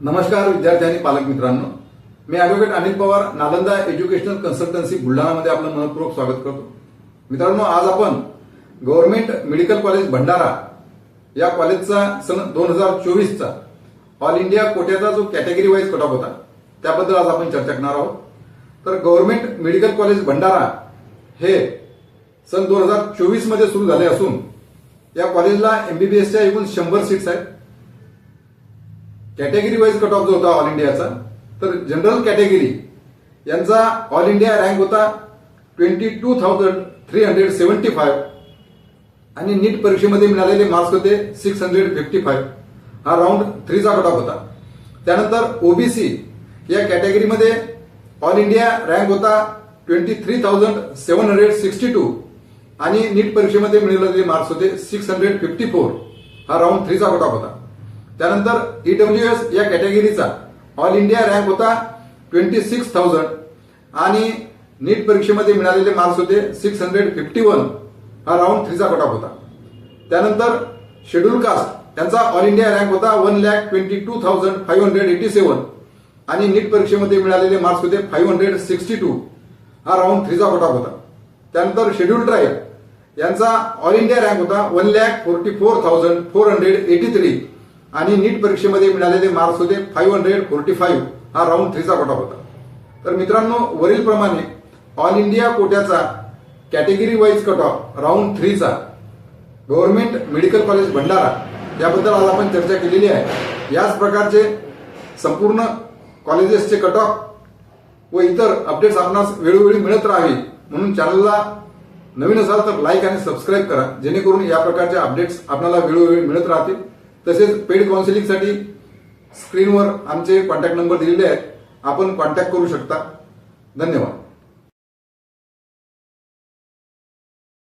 नमस्कार विद्यार्थी आणि पालक मित्रांनो, मी advocate Anil Pawar, Nalanda educational consultancy बुलढाणामध्ये आपलं मनपूर्वक स्वागत करतो। मित्रांनो, आज आपण गव्हर्नमेंट मेडिकल कॉलेज भंडारा या कॉलेजचा सन 2024चा ऑल इंडिया कोट्याचा जो कॅटेगरी वाईज कट ऑफ होता त्याबद्दल आज आपण चर्चा करणार आहोत। तर गव्हर्नमेंट मेडिकल कॉलेज भंडारा हे सन 2024 मध्ये सुरू झाले असून या कॉलेजला एमबीबीएसच्या एकूण 100 सीट्स आहेत। कॅटेगरी वाईज कट ऑफ जो होता ऑल इंडियाचा, तर जनरल कॅटेगरी यांचा ऑल इंडिया रँक होता 22,375 आणि नीट परीक्षेमध्ये मिळालेले मार्क्स होते 655। हा राऊंड 3 चा कट ऑफ होता। त्यानंतर ओबीसी या कॅटेगरीमध्ये ऑल इंडिया रँक होता 23,762 आणि नीट परीक्षेमध्ये मिळालेले मार्क्स होते 654। हा राऊंड 3 चा कट ऑफ होता। त्यानंतर ईडब्ल्यूएस या कॅटेगरीचा ऑल इंडिया रँक होता 26,000 आणि नीट परीक्षेमध्ये मिळालेले मार्क्स होते 651। हा राऊंड 3 चा कट ऑफ होता। त्यानंतर शेड्यूल कास्ट यांचा ऑल इंडिया रँक होता 1,22,587 आणि नीट परीक्षेमध्ये मिळालेले मार्क्स होते 562। हा राऊंड 3 चा कट ऑफ होता। त्यानंतर शेड्यूल ट्राईब यांचा ऑल इंडिया रँक होता 1,44,483 आणि नीट परीक्षेमध्ये मिळालेले मार्क्स होते 545। हा राऊंड 3 चा कट ऑफ होता। तर मित्रांनो, वरील प्रमाणे ऑल इंडिया कोट्याचा category wise cut off round 3 चा गव्हर्नमेंट मेडिकल कॉलेज भंडारा याबद्दल आज आपण चर्चा केलेली आहे। याच प्रकारचे संपूर्ण कॉलेजेसचे कट ऑफ व इतर अपडेट्स आपणास वेळोवेळी मिळत राहावी म्हणून चॅनलला नवीन असाल तर लाईक आणि सबस्क्राईब करा, जेणेकरून या प्रकारचे अपडेट्स आपल्याला वेळोवेळी मिळत राहतील। तसेच पेड काउन्सिलिंगसाठी स्क्रीनवर आमचे कॉन्टॅक्ट नंबर दिलेले आहेत, आपण कॉन्टॅक्ट करू शकता। धन्यवाद।